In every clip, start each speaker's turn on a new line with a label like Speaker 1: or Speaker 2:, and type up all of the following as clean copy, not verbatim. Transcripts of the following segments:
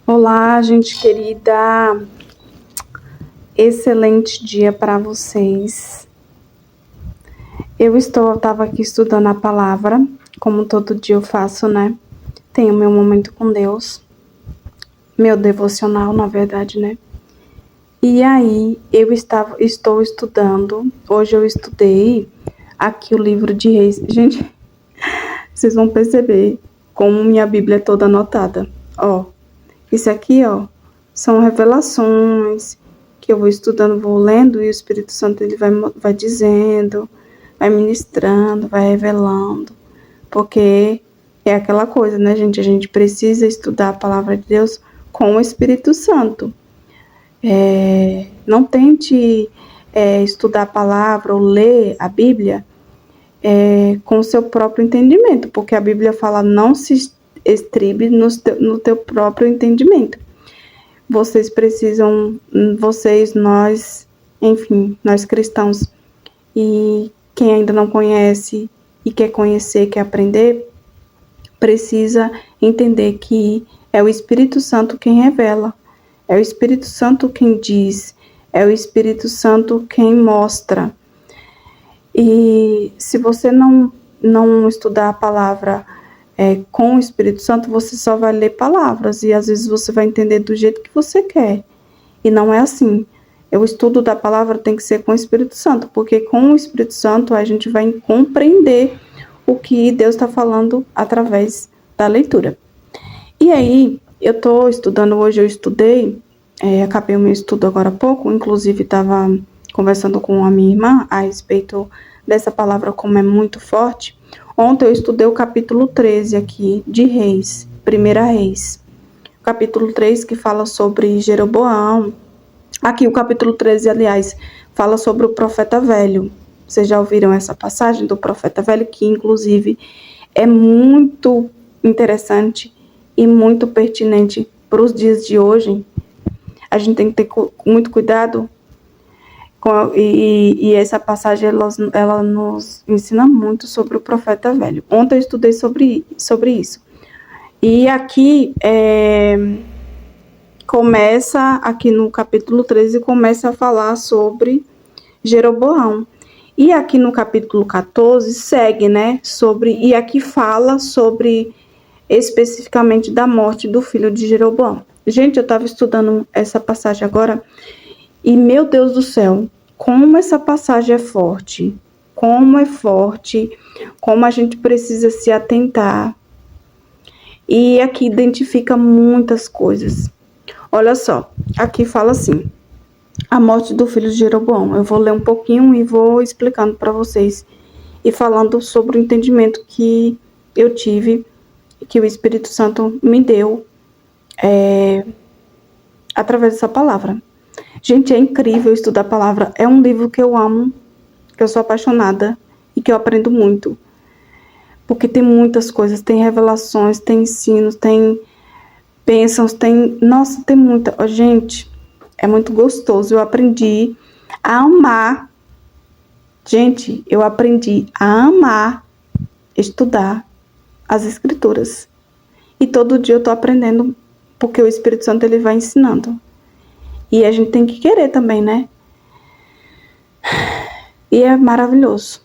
Speaker 1: Olá, gente querida. Excelente dia para vocês. Eu estava aqui estudando a palavra, como todo dia eu faço, né? Tenho meu momento com Deus, meu devocional, na verdade, né? E aí, estou estudando. Hoje eu estudei aqui o livro de Reis. Gente, vocês vão perceber como minha Bíblia é toda anotada. Ó, isso aqui, ó, são revelações que eu vou estudando, vou lendo e o Espírito Santo ele vai dizendo, vai ministrando, vai revelando, porque é aquela coisa, né, gente? A gente precisa estudar a palavra de Deus com o Espírito Santo. Não tente estudar a palavra ou ler a Bíblia com o seu próprio entendimento, porque a Bíblia fala não se estribe no teu próprio entendimento. Vocês precisam, nós, enfim, nós cristãos, e quem ainda não conhece e quer conhecer, quer aprender, precisa entender que é o Espírito Santo quem revela, é o Espírito Santo quem diz, é o Espírito Santo quem mostra. E se você não estudar a palavra com o Espírito Santo, você só vai ler palavras e às vezes você vai entender do jeito que você quer. E não é assim. O estudo da palavra tem que ser com o Espírito Santo, porque com o Espírito Santo a gente vai compreender o que Deus está falando através da leitura. E aí, eu estou estudando hoje, eu estudei, acabei o meu estudo agora há pouco, inclusive estava conversando com a minha irmã a respeito dessa palavra, como é muito forte. Ontem eu estudei o capítulo 13 aqui, de Reis, 1 Reis. Capítulo 3 que fala sobre Jeroboão. Aqui o capítulo 13, aliás, fala sobre o profeta velho. Vocês já ouviram essa passagem do profeta velho, que inclusive é muito interessante e muito pertinente para os dias de hoje. A gente tem que ter muito cuidado e essa passagem ela nos ensina muito sobre o profeta velho. Ontem eu estudei sobre isso. E aqui começa, aqui no capítulo 13, começa a falar sobre Jeroboão. E aqui no capítulo 14 segue, né? E aqui fala sobre especificamente da morte do filho de Jeroboão. Gente, eu estava estudando essa passagem agora e, meu Deus do céu, como essa passagem é forte, como a gente precisa se atentar. E aqui identifica muitas coisas. Olha só, aqui fala assim, a morte do filho de Jeroboão. Eu vou ler um pouquinho e vou explicando para vocês e falando sobre o entendimento que eu tive, que o Espírito Santo me deu através dessa palavra. Gente, é incrível estudar a palavra. É um livro que eu amo, que eu sou apaixonada e que eu aprendo muito. Porque tem muitas coisas, tem revelações, tem ensinos, tem bênçãos, nossa, tem muita. Gente, é muito gostoso. Eu aprendi a amar. Gente, eu aprendi a amar estudar as Escrituras. E todo dia eu tô aprendendo, porque o Espírito Santo ele vai ensinando. E a gente tem que querer também, né? E é maravilhoso.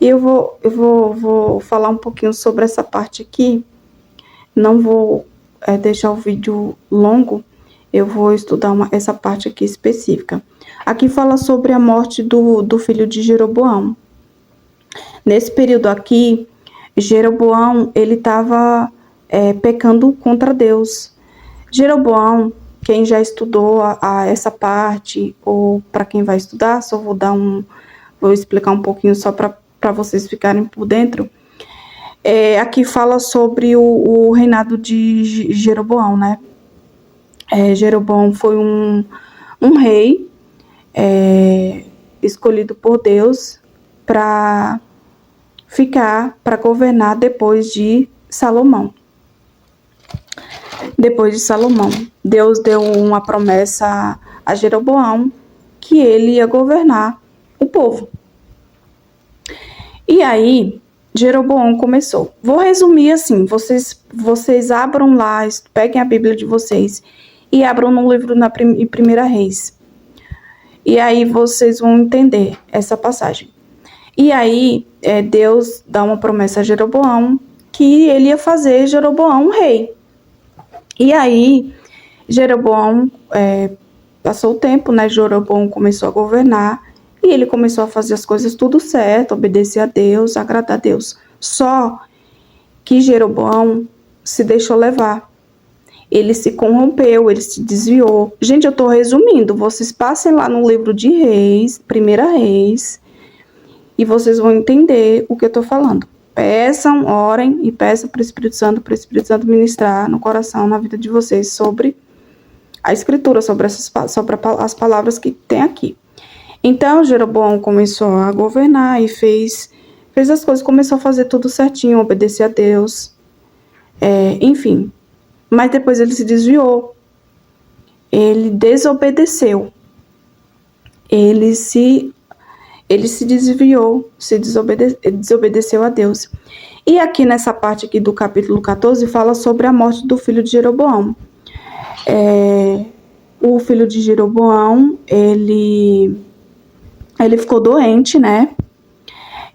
Speaker 1: E eu vou falar um pouquinho sobre essa parte aqui. Não vou deixar o vídeo longo. Eu vou estudar essa parte aqui específica. Aqui fala sobre a morte do filho de Jeroboão. Nesse período aqui, Jeroboão, ele estava pecando contra Deus. Jeroboão, quem já estudou essa parte, ou para quem vai estudar, só vou explicar um pouquinho só para vocês ficarem por dentro. Aqui fala sobre o reinado de Jeroboão, né? Jeroboão foi um rei escolhido por Deus para governar depois de Salomão. Depois de Salomão, Deus deu uma promessa a Jeroboão que ele ia governar o povo. E aí, Jeroboão começou. Vou resumir assim, vocês abram lá, peguem a Bíblia de vocês e abram no livro em 1 Reis. E aí vocês vão entender essa passagem. E aí Deus dá uma promessa a Jeroboão que ele ia fazer Jeroboão rei. E aí Jeroboão passou o tempo, né? Jeroboão começou a governar e ele começou a fazer as coisas tudo certo, obedecer a Deus, agradar a Deus. Só que Jeroboão se deixou levar. Ele se corrompeu, ele se desviou. Gente, eu estou resumindo. Vocês passem lá no livro de Reis, 1 Reis, e vocês vão entender o que eu estou falando. Peçam, orem e peçam para o Espírito Santo ministrar no coração, na vida de vocês, sobre a Escritura, sobre as palavras que tem aqui. Então, Jeroboão começou a governar e fez as coisas, começou a fazer tudo certinho, obedecer a Deus, enfim. Mas depois ele se desviou, ele desobedeceu, ele se desviou, desobedeceu a Deus. E aqui nessa parte aqui do capítulo 14 fala sobre a morte do filho de Jeroboão. O filho de Jeroboão, ele ficou doente, né?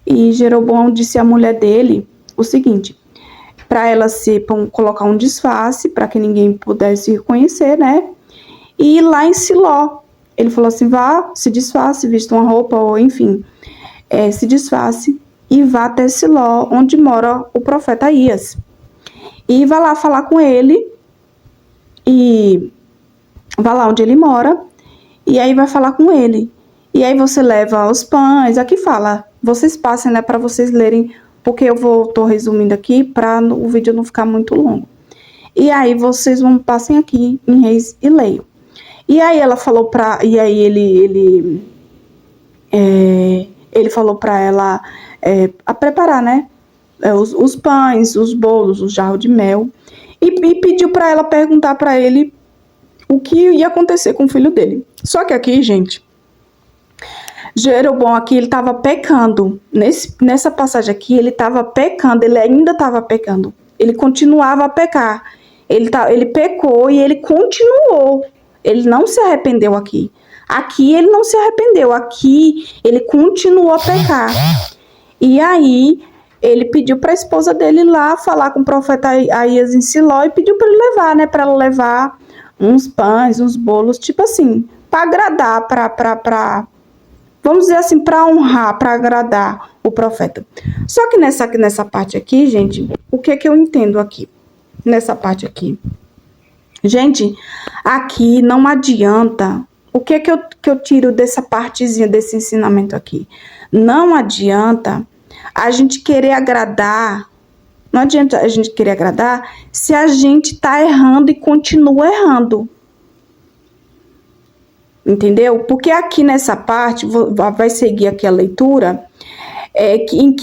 Speaker 1: E Jeroboão disse à mulher dele o seguinte, para ela colocar um disfarce, para que ninguém pudesse reconhecer, né? E ir lá em Siló. Ele falou assim, vá, se disfarce, vista uma roupa, ou enfim, se disfarce e vá até Siló, onde mora o profeta Aías. E vá lá falar com ele, e vá lá onde ele mora, e aí vai falar com ele. E aí você leva os pães, aqui fala, vocês passem, né, para vocês lerem, porque eu tô resumindo aqui para o vídeo não ficar muito longo. E aí vocês passem aqui em Reis e leiam. E aí ela falou e aí ele falou para ela a preparar, né, os pães, os bolos, o jarro de mel, e pediu para ela perguntar para ele o que ia acontecer com o filho dele. Só que aqui, gente, Jeroboão aqui, ele estava pecando. Nessa passagem aqui, ele estava pecando, ele ainda estava pecando. Ele continuava a pecar. Ele pecou e ele continuou. Ele não se arrependeu aqui. Aqui ele não se arrependeu. Aqui ele continuou a pecar. E aí ele pediu para a esposa dele ir lá falar com o profeta Aías em Siló e pediu para ele levar, né? Para ela levar uns pães, uns bolos, tipo assim, para agradar, vamos dizer assim, para honrar, para agradar o profeta. Só que nessa parte aqui, gente, o que eu entendo aqui? Nessa parte aqui. Gente, aqui não adianta. O que eu tiro dessa partezinha, desse ensinamento aqui? Não adianta a gente querer agradar. Não adianta a gente querer agradar se a gente tá errando e continua errando. Entendeu? Porque aqui nessa parte, vai seguir aqui a leitura, em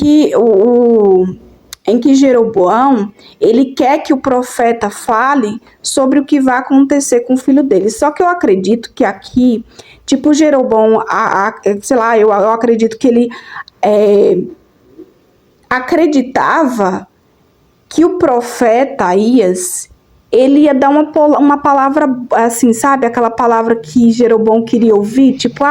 Speaker 1: que Jeroboão, ele quer que o profeta fale sobre o que vai acontecer com o filho dele. Só que eu acredito que aqui, tipo, Jeroboão, sei lá, eu acredito que ele acreditava que o profeta Aías, ele ia dar uma palavra assim, sabe? Aquela palavra que Jeroboão queria ouvir, tipo,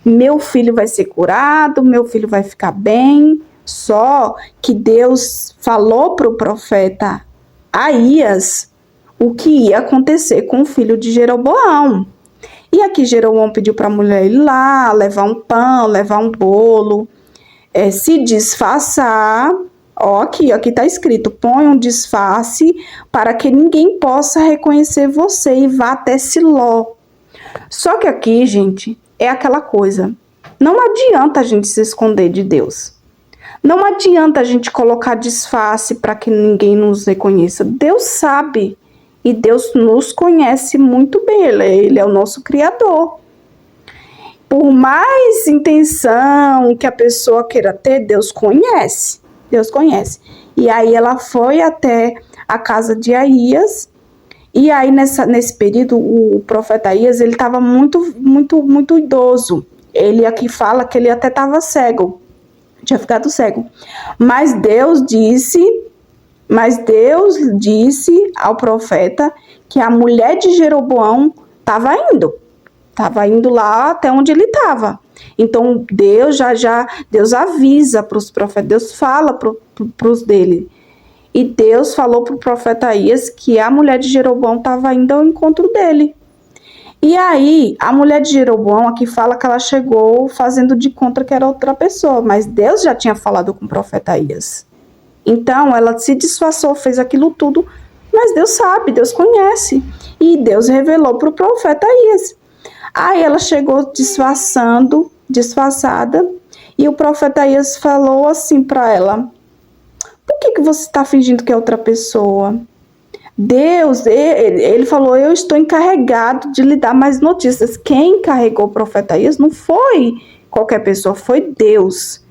Speaker 1: meu filho vai ser curado, meu filho vai ficar bem. Só que Deus falou para o profeta Aías o que ia acontecer com o filho de Jeroboão. E aqui Jeroboão pediu para a mulher ir lá, levar um pão, levar um bolo, se disfarçar. Aqui está escrito, põe um disfarce para que ninguém possa reconhecer você e vá até Siló. Só que aqui, gente, é aquela coisa. Não adianta a gente se esconder de Deus. Não adianta a gente colocar disfarce para que ninguém nos reconheça. Deus sabe e Deus nos conhece muito bem. Ele é o nosso Criador. Por mais intenção que a pessoa queira ter, Deus conhece. Deus conhece. E aí ela foi até a casa de Aías. E aí nesse período o profeta Aías, ele estava muito idoso. Ele aqui fala que ele até estava cego. Tinha ficado cego. Mas Deus disse ao profeta que a mulher de Jeroboão estava indo lá até onde ele estava. Então Deus Deus avisa para os profetas, Deus fala para os dele. E Deus falou para o profeta Aías que a mulher de Jeroboão estava indo ao encontro dele. E aí, a mulher de Jeroboão aqui fala que ela chegou fazendo de conta que era outra pessoa, mas Deus já tinha falado com o profeta Aías. Então, ela se disfarçou, fez aquilo tudo, mas Deus sabe, Deus conhece. E Deus revelou para o profeta Aías. Aí ela chegou disfarçada, e o profeta Aías falou assim para ela: por que você está fingindo que é outra pessoa? Deus, ele falou, eu estou encarregado de lhe dar mais notícias. Quem encarregou o profeta Aías não foi qualquer pessoa, foi Deus.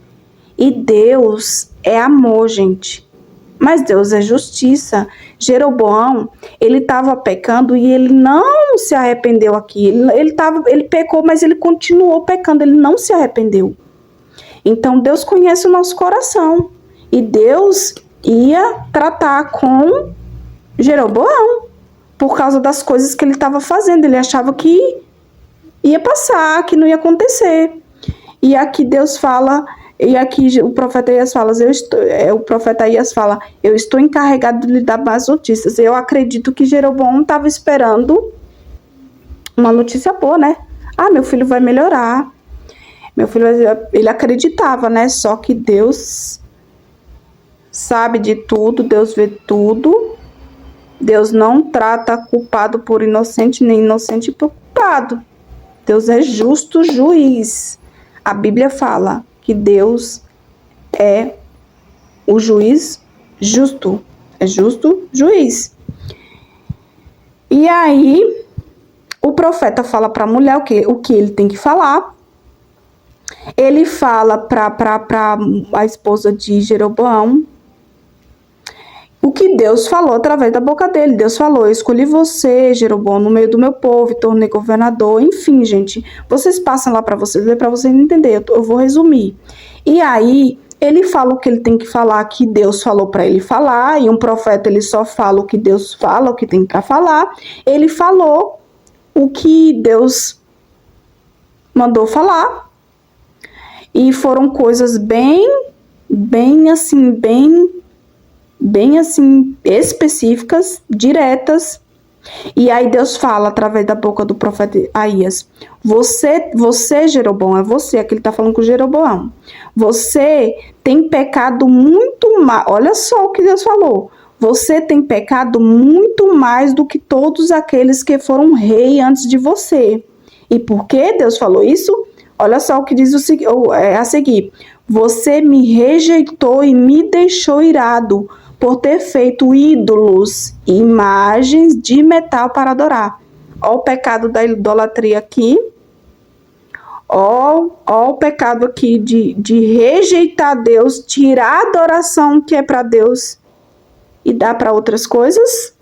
Speaker 1: E Deus é amor, gente. Mas Deus é justiça. Jeroboão, ele estava pecando e ele não se arrependeu aqui. Ele pecou, mas ele continuou pecando, ele não se arrependeu. Então Deus conhece o nosso coração. E Deus ia tratar com Jeroboão por causa das coisas que ele estava fazendo. Ele achava que ia passar, que não ia acontecer. E aqui Deus fala, e aqui o profeta Aías fala, eu estou encarregado de lhe dar mais notícias. Eu acredito que Jeroboão estava esperando uma notícia boa, né? Meu filho vai melhorar. Ele acreditava, né? Só que Deus sabe de tudo, Deus vê tudo. Deus não trata culpado por inocente, nem inocente por culpado. Deus é justo juiz. A Bíblia fala que Deus é o juiz justo. É justo juiz. E aí, o profeta fala para a mulher o que ele tem que falar. Ele fala para a esposa de Jeroboão o que Deus falou através da boca dele. Deus falou, eu escolhi você, Jeroboão, no meio do meu povo e tornei governador. Enfim, gente, vocês passam lá para vocês ler, para vocês entenderem. Eu vou resumir. E aí, ele fala o que ele tem que falar, que Deus falou para ele falar. E um profeta, ele só fala o que Deus fala, o que tem para falar. Ele falou o que Deus mandou falar. E foram coisas bem específicas, diretas. E aí Deus fala através da boca do profeta Aías: você Jeroboão, é você, aqui ele está falando com Jeroboão, você tem pecado muito mais. Olha só o que Deus falou: você tem pecado muito mais do que todos aqueles que foram rei antes de você. E por que Deus falou isso? Olha só o que diz a seguir: você me rejeitou e me deixou irado por ter feito ídolos e imagens de metal para adorar. Olha o pecado da idolatria aqui. Olha o pecado aqui de rejeitar Deus, tirar a adoração que é para Deus e dar para outras coisas.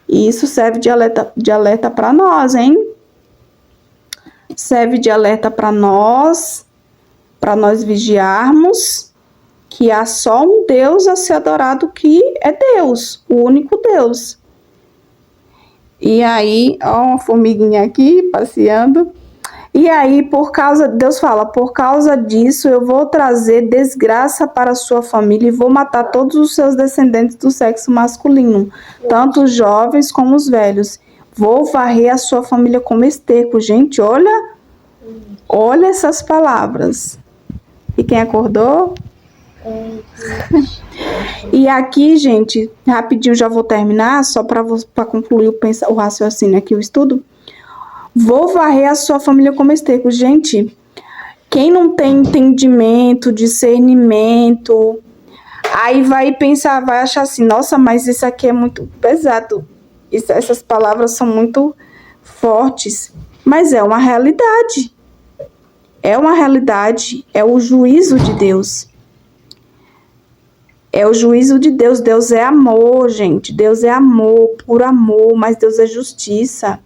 Speaker 1: E isso serve de alerta para nós, hein? Serve de alerta para nós vigiarmos que há só um Deus a ser adorado, que é Deus, o único Deus. E aí, ó, uma formiguinha aqui passeando. E aí, Deus fala, por causa disso eu vou trazer desgraça para a sua família e vou matar todos os seus descendentes do sexo masculino, tanto os jovens como os velhos. Vou varrer a sua família como esterco. Gente, olha essas palavras. E quem acordou? E aqui, gente, rapidinho já vou terminar, só para concluir o raciocínio aqui, o estudo. Vou varrer a sua família como esterco. Gente, quem não tem entendimento, discernimento, aí vai pensar, vai achar assim, nossa, mas isso aqui é muito pesado. Essas palavras são muito fortes, mas é uma realidade. É uma realidade, é o juízo de Deus. É o juízo de Deus. Deus é amor, gente. Deus é amor, puro amor, mas Deus é justiça.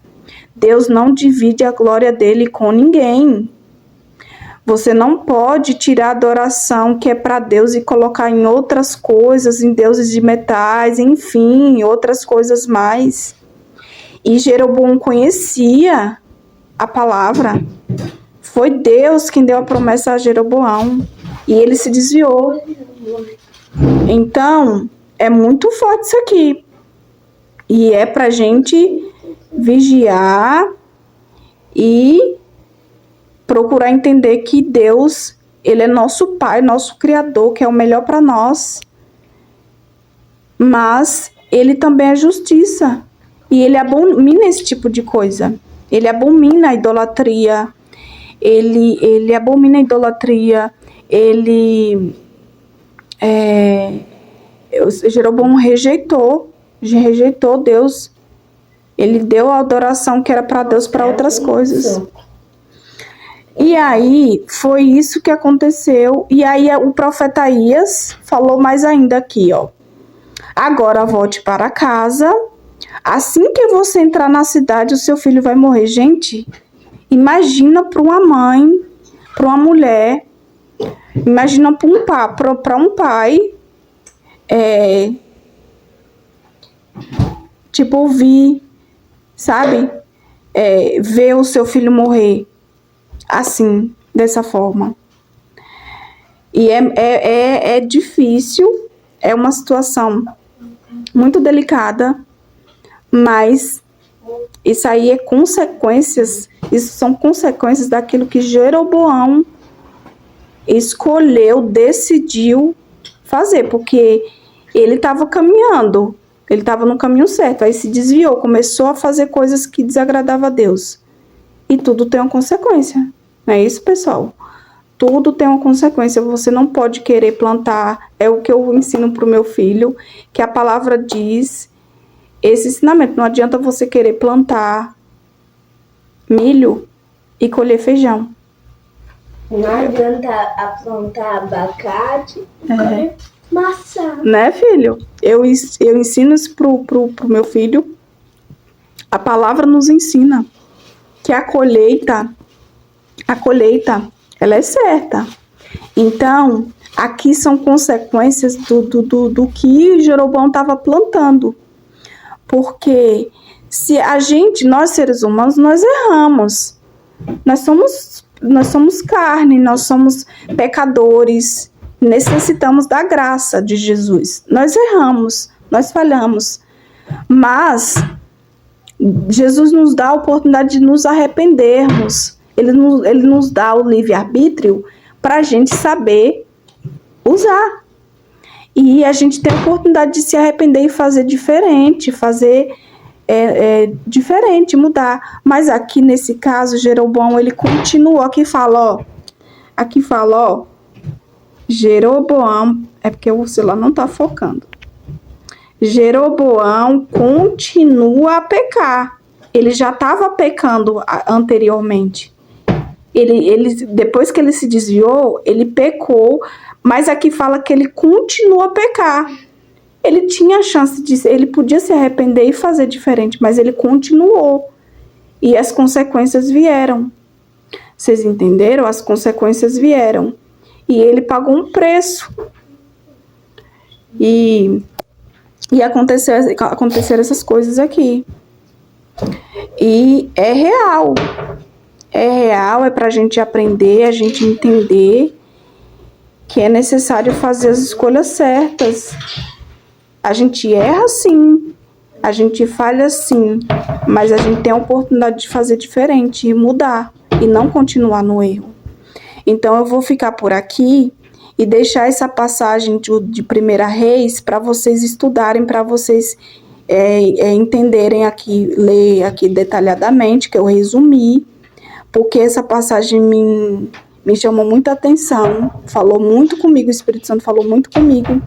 Speaker 1: Deus não divide a glória dele com ninguém. Você não pode tirar a adoração que é para Deus e colocar em outras coisas, em deuses de metais, enfim, outras coisas mais. E Jeroboão conhecia a palavra. Foi Deus quem deu a promessa a Jeroboão. E ele se desviou. Então, é muito forte isso aqui. E é para a gente vigiar e procurar entender que Deus, Ele é nosso Pai, nosso Criador, que é o melhor para nós. Mas Ele também é justiça. E Ele abomina esse tipo de coisa. Ele abomina a idolatria. Ele abomina a idolatria. Jeroboão rejeitou Deus. Ele deu a adoração que era para Deus para outras coisas. E aí, foi isso que aconteceu. E aí, o profeta Ias falou mais ainda aqui, ó. Agora volte para casa. Assim que você entrar na cidade, o seu filho vai morrer. Gente, imagina para uma mãe, para uma mulher, imagina para um pai, tipo, ouvir, sabe? Ver o seu filho morrer assim, dessa forma. E é difícil, é uma situação muito delicada, mas isso aí isso são consequências daquilo que Jeroboão escolheu, decidiu fazer, porque ele estava caminhando, ele estava no caminho certo, aí se desviou, começou a fazer coisas que desagradavam a Deus. E tudo tem uma consequência, não é isso, pessoal? Tudo tem uma consequência, você não pode querer plantar, é o que eu ensino para o meu filho, que a palavra diz, esse ensinamento, não adianta você querer plantar milho e colher feijão.
Speaker 2: Não adianta plantar abacate e colher maçã.
Speaker 1: Né, filho? Eu ensino isso pro meu filho, a palavra nos ensina que a colheita, ela é certa. Então, aqui são consequências do que Jeroboão estava plantando. Porque se nós seres humanos, nós erramos. Nós somos carne, nós somos pecadores, necessitamos da graça de Jesus. Nós erramos, nós falhamos. Mas Jesus nos dá a oportunidade de nos arrependermos. Ele nos dá o livre-arbítrio para a gente saber usar. E a gente tem a oportunidade de se arrepender e fazer diferente, diferente, mudar. Mas aqui nesse caso, Jeroboão, ele continuou, aqui fala, ó, Jeroboão, é porque o celular não está focando. Jeroboão continua a pecar. Ele já estava pecando anteriormente. Depois que ele se desviou, ele pecou, mas aqui fala que ele continua a pecar. Ele tinha a chance ele podia se arrepender e fazer diferente, mas ele continuou. E as consequências vieram. Vocês entenderam? As consequências vieram. E ele pagou um preço. E aconteceram essas coisas aqui. E é real. É para a gente aprender, a gente entender que é necessário fazer as escolhas certas. A gente erra sim, a gente falha sim, mas a gente tem a oportunidade de fazer diferente e mudar e não continuar no erro. Então eu vou ficar por aqui e deixar essa passagem de 1 Reis para vocês estudarem, para vocês entenderem aqui, ler aqui detalhadamente, que eu resumi, porque essa passagem me chamou muita atenção, falou muito comigo, o Espírito Santo falou muito comigo,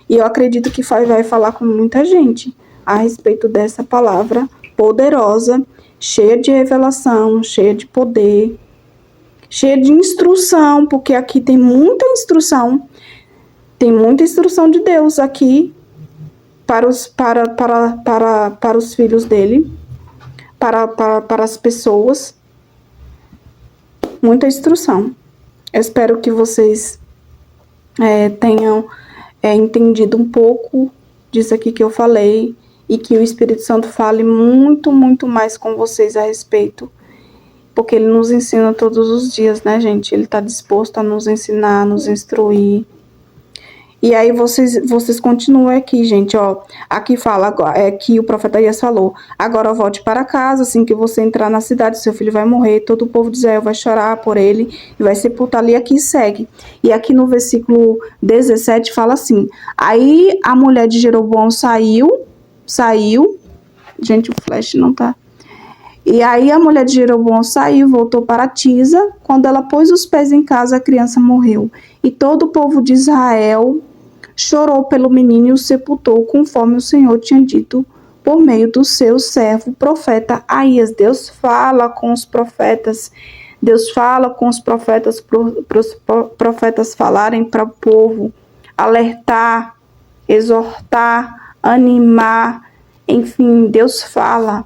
Speaker 1: e eu acredito que vai falar com muita gente a respeito dessa palavra poderosa, cheia de revelação, cheia de poder, cheia de instrução, porque aqui tem muita instrução de Deus aqui para os filhos dele, para as pessoas, muita instrução. Eu espero que vocês tenham entendido um pouco disso aqui que eu falei e que o Espírito Santo fale muito, muito mais com vocês a respeito, porque ele nos ensina todos os dias, né, gente? Ele está disposto a nos ensinar, a nos instruir. E aí vocês continuam aqui, gente, ó. Aqui fala agora, que o profeta Elias falou: agora volte para casa, assim que você entrar na cidade, seu filho vai morrer, todo o povo de Israel vai chorar por ele e vai sepultar ali. Aqui segue. E aqui no versículo 17 fala assim: aí a mulher de Jeroboão saiu. Gente, o flash não tá. E aí a mulher de Jeroboão saiu, voltou para Tisa. Quando ela pôs os pés em casa, a criança morreu. E todo o povo de Israel chorou pelo menino e o sepultou, conforme o Senhor tinha dito por meio do seu servo, profeta Aías. Deus fala com os profetas. Deus fala com os profetas para os profetas falarem para o povo, alertar, exortar, animar. Enfim, Deus fala.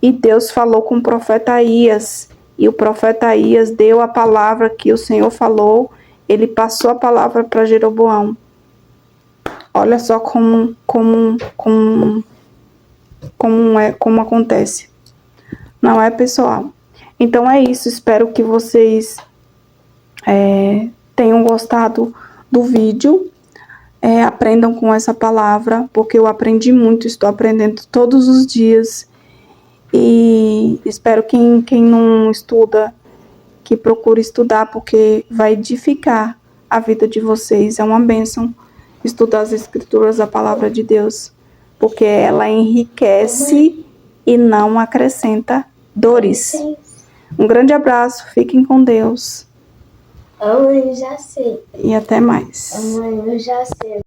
Speaker 1: E Deus falou com o profeta Aías. E o profeta Aías deu a palavra que o Senhor falou. Ele passou a palavra para Jeroboão. Olha só como acontece. Não é, pessoal? Então é isso. Espero que vocês tenham gostado do vídeo. Aprendam com essa palavra, porque eu aprendi muito. Estou aprendendo todos os dias. E espero quem não estuda, que procure estudar, porque vai edificar a vida de vocês. É uma bênção estudar as escrituras, a palavra de Deus, porque ela enriquece e não acrescenta dores. Um grande abraço, fiquem com Deus.
Speaker 2: Mãe, eu já sei.
Speaker 1: E até mais.
Speaker 2: Mãe, eu já sei.